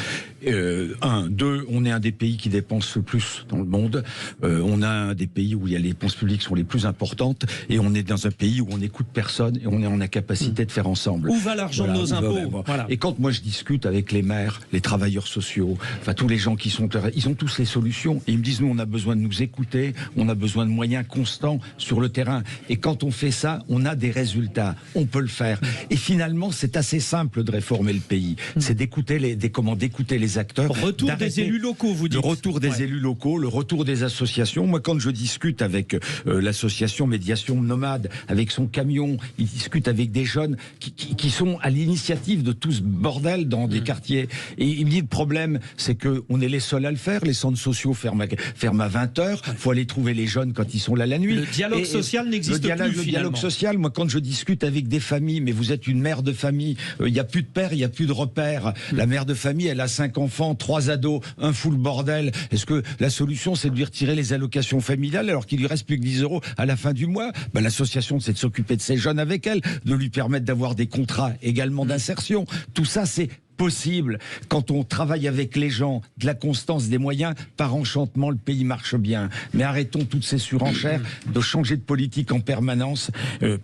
2, on est un des pays qui dépense le plus dans le monde. On a un des pays où les dépenses publiques sont les plus importantes, et on est dans un pays où on n'écoute personne, et on est en incapacité de faire ensemble. Où va l'argent de nos impôts ? Et quand moi je discute avec les maires, les travailleurs sociaux, enfin tous les gens qui sont... Ils ont tous les solutions. Et ils me disent, nous, on a besoin de nous écouter, on a besoin de moyens constants sur le terrain. Et quand on fait ça, on a des résultats. On peut le faire. Et finalement, c'est assez simple de réformer le pays. C'est d'écouter les acteurs. Retour des élus locaux, vous dites. Le retour des élus locaux, le retour des associations. Moi, quand je discute avec l'association Médiation Nomade, avec son camion, il discute avec des jeunes qui sont à l'initiative de tout ce bordel dans des quartiers. Et il me dit, le problème, c'est qu'on est les seuls à le faire. Les centres sociaux ferment à 20h. Il faut aller trouver les jeunes quand ils sont là la nuit. Le dialogue social n'existe plus, finalement. Le dialogue social, moi, quand je discute avec des familles, mais vous êtes une mère de famille, il n'y a plus de père, il n'y a plus de repère. La mère de famille, elle a 5 enfants, 3 ados, un fou le bordel. Est-ce que la solution, c'est de lui retirer les allocations familiales alors qu'il lui reste plus que 10 € à la fin du mois ? L'association, c'est de s'occuper de ces jeunes avec elle, de lui permettre d'avoir des contrats également d'insertion. Tout ça, c'est possible. Quand on travaille avec les gens, de la constance, des moyens, par enchantement, le pays marche bien. Mais arrêtons toutes ces surenchères de changer de politique en permanence,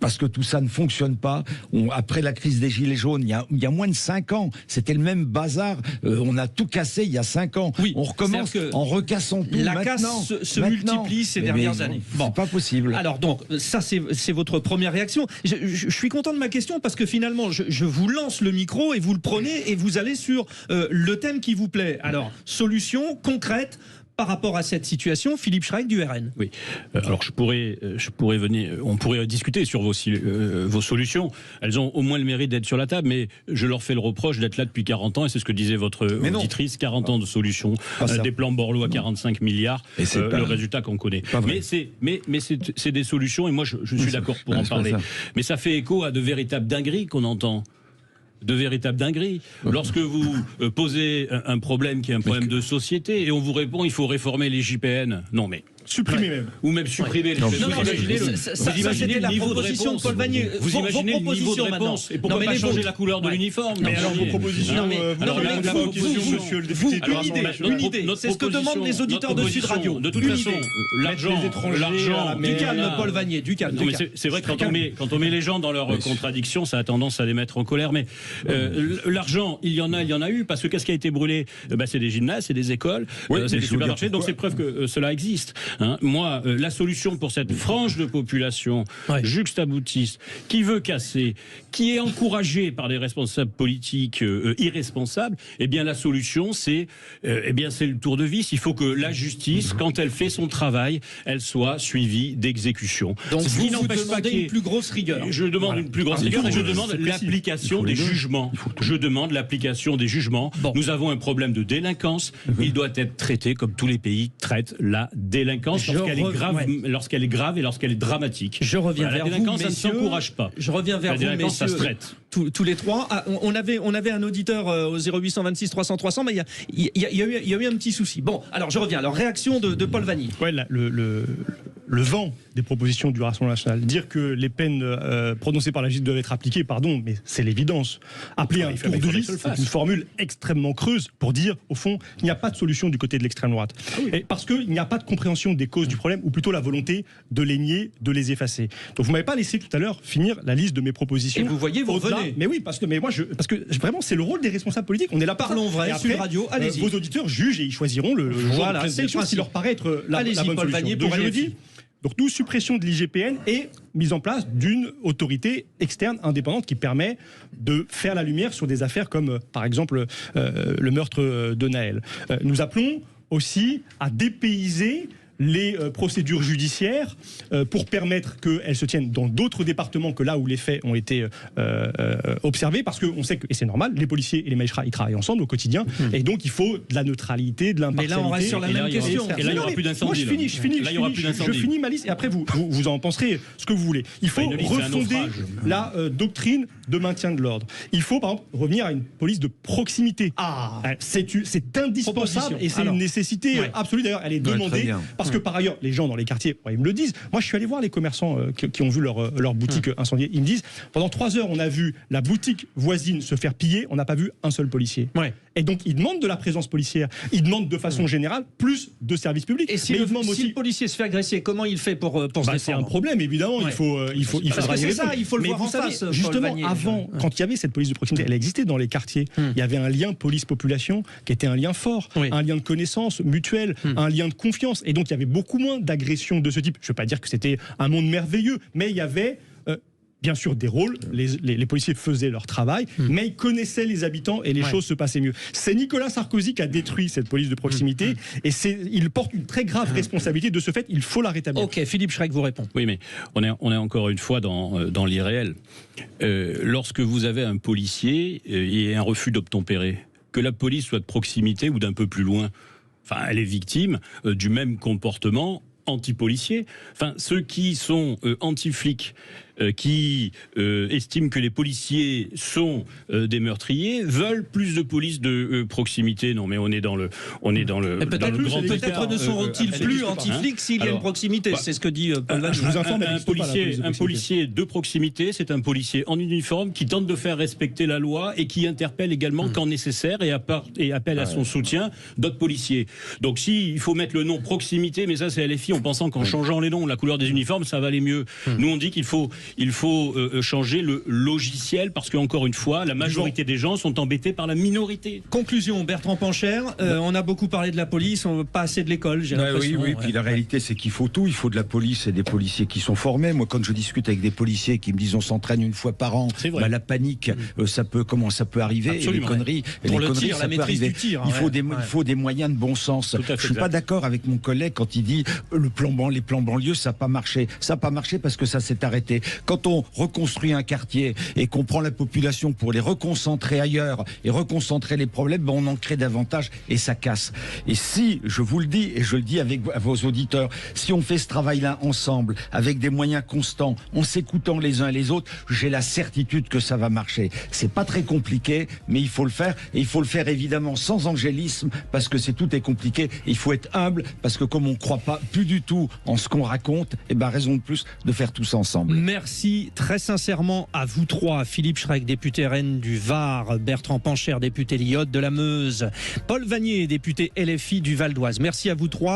parce que tout ça ne fonctionne pas. Après la crise des Gilets jaunes, il y a moins de 5 ans, c'était le même bazar. On a tout cassé il y a 5 ans. Oui, on recommence en recassant tout. La maintenant, casse se multiplie ces dernières années. Bon, c'est pas possible. Alors donc, ça c'est votre première réaction. Je suis content de ma question parce que finalement, je vous lance le micro et vous le prenez et vous allez sur le thème qui vous plaît. Alors, solution concrète par rapport à cette situation, Philippe Schreck du RN. Oui. Alors on pourrait discuter sur vos solutions. Elles ont au moins le mérite d'être sur la table, mais je leur fais le reproche d'être là depuis 40 ans, et c'est ce que disait votre auditrice, 40 ans de solutions, des plans Borloo à 45 milliards, le résultat qu'on connaît. Mais c'est des solutions, et moi je suis d'accord pour en parler. Mais ça fait écho à de véritables dingueries qu'on entend. De véritables dingueries. Lorsque vous posez un problème qui est un problème de société et on vous répond il faut réformer les JPN. Non mais supprimer même. Ou même supprimer les JPN. Vous imaginez le niveau de réponse. Paul Vanier, vous imaginez le niveau de réponse. Et pourquoi pas changer la couleur de l'uniforme? Mais alors vos propositions, une idée. C'est ce que demandent les auditeurs de Sud Radio. De toute façon, l'argent, du calme, Paul Vanier, du calme. C'est vrai que quand on met les gens dans leurs contradictions, ça a tendance à les mettre en colère. Mais l'argent, il y en a eu, parce que qu'est-ce qui a été brûlé? C'est des gymnases, c'est des écoles, c'est des supermarchés, donc c'est preuve que cela existe. Moi, la solution pour cette frange de population juxtaboutiste, qui veut casser, qui est encouragée par des responsables politiques irresponsables, eh bien la solution, c'est le tour de vis. Il faut que la justice, quand elle fait son travail, elle soit suivie d'exécution. Donc vous demandez une plus grosse rigueur. Je demande une plus grosse rigueur et je demande l'application des jugements. Je demande l'application des jugements. Nous avons un problème de délinquance. Il doit être traité comme tous les pays traitent la délinquance lorsqu'elle est grave et lorsqu'elle est dramatique. Je reviens vers vous, messieurs. La délinquance, ça ne s'encourage pas. Je reviens vers vous, messieurs. Ça se traite. Tous les trois. On avait un auditeur au 0826 300 300, mais il y a eu un petit souci. Bon, alors je reviens. Alors réaction de Paul Vanier. Ouais, le vent des propositions du Rassemblement national, dire que les peines prononcées par la justice doivent être appliquées, pardon, mais c'est l'évidence. Appeler un tour de vis, c'est une formule extrêmement creuse pour dire, au fond, il n'y a pas de solution du côté de l'extrême droite. Et parce qu'il n'y a pas de compréhension des causes du problème, ou plutôt la volonté de les nier, de les effacer. Donc vous m'avez pas laissé tout à l'heure finir la liste de mes propositions. Et vous voyez, vous revenez. Mais oui, parce que vraiment, c'est le rôle des responsables politiques. On est là, parlons vrai, sur la radio, allez-y. Vos auditeurs jugent et ils choisiront le genre qui leur paraît être la bonne solution. Vanier, donc je le dis. Donc nous, suppression de l'IGPN et mise en place d'une autorité externe indépendante qui permet de faire la lumière sur des affaires comme, par exemple, le meurtre de Naël. Nous appelons aussi à dépayser les procédures judiciaires pour permettre qu'elles se tiennent dans d'autres départements que là où les faits ont été observés, parce qu'on sait que, et c'est normal, les policiers et les magistrats, ils travaillent ensemble au quotidien, et donc il faut de la neutralité, de l'impartialité. Mais là, on reste sur la même question. Et là, il n'y aura plus d'incendie. Je finis ma liste, et après, vous en penserez ce que vous voulez. Il faut refonder la doctrine de maintien de l'ordre. Il faut, par exemple, revenir à une police de proximité. C'est indispensable, et c'est une nécessité absolue. D'ailleurs, elle est demandée. Parce que par ailleurs, les gens dans les quartiers, ils me le disent. Moi, je suis allé voir les commerçants qui ont vu leur boutique incendiée. Ils me disent, pendant 3 heures, on a vu la boutique voisine se faire piller, on n'a pas vu un seul policier. Et donc, ils demandent de la présence policière. Ils demandent de façon générale plus de services publics. Et si le policier se fait agresser, comment il fait pour se défendre? C'est un problème, évidemment. Il faudra y répondre. Il faut le voir en face. Justement, avant, quand il y avait cette police de proximité, elle existait dans les quartiers. Il y avait un lien police-population qui était un lien fort, un lien de connaissance mutuelle, un lien de confiance. Et donc, il y avait beaucoup moins d'agressions de ce type. Je ne veux pas dire que c'était un monde merveilleux, mais il y avait bien sûr des rôles. Les policiers faisaient leur travail, mais ils connaissaient les habitants et les choses se passaient mieux. C'est Nicolas Sarkozy qui a détruit cette police de proximité et il porte une très grave responsabilité. De ce fait, il faut la rétablir. Ok, Philippe Schreck vous répond. Oui, mais on est encore une fois dans l'irréel. Lorsque vous avez un policier et un refus d'obtempérer, que la police soit de proximité ou d'un peu plus loin, elle est victime du même comportement anti-policier. Ceux qui sont anti-flics qui estiment que les policiers sont des meurtriers veulent plus de police de proximité. Non, mais on est dans le Peut-être ne seront-ils plus anti-flics s'il y a une proximité. C'est ce que dit Paul Vanier. Je vous informe, un policier de proximité, c'est un policier en uniforme qui tente de faire respecter la loi et qui interpelle également quand nécessaire et appelle à son soutien d'autres policiers. Donc si il faut mettre le nom proximité, mais ça c'est LFI en pensant qu'en changeant les noms, la couleur des uniformes, ça va aller mieux. Nous on dit qu'il faut changer le logiciel parce que encore une fois, la majorité des gens sont embêtés par la minorité. Conclusion, Bertrand Pancher, on a beaucoup parlé de la police, pas assez de l'école, j'ai l'impression. Oui, puis la réalité c'est qu'il faut tout, il faut de la police et des policiers qui sont formés. Moi quand je discute avec des policiers qui me disent on s'entraîne une fois par an, la panique, ça peut arriver. Absolument. Et les conneries, ça peut arriver. Il faut des moyens de bon sens. Je suis pas d'accord avec mon collègue quand il dit les plans banlieues, ça n'a pas marché. Ça n'a pas marché parce que ça s'est arrêté. Quand on reconstruit un quartier et qu'on prend la population pour les reconcentrer ailleurs et reconcentrer les problèmes, on en crée davantage et ça casse. Et si, je vous le dis, et je le dis à vos auditeurs, si on fait ce travail-là ensemble, avec des moyens constants, en s'écoutant les uns et les autres, j'ai la certitude que ça va marcher. C'est pas très compliqué, mais il faut le faire. Et il faut le faire évidemment sans angélisme, parce que tout est compliqué. Et il faut être humble, parce que comme on ne croit pas plus du tout en ce qu'on raconte, raison de plus de faire tout ça ensemble. Merci très sincèrement à vous trois. Philippe Schreck, député RN du Var, Bertrand Pancher, député Lyotte de la Meuse, Paul Vanier, député LFI du Val d'Oise. Merci à vous trois.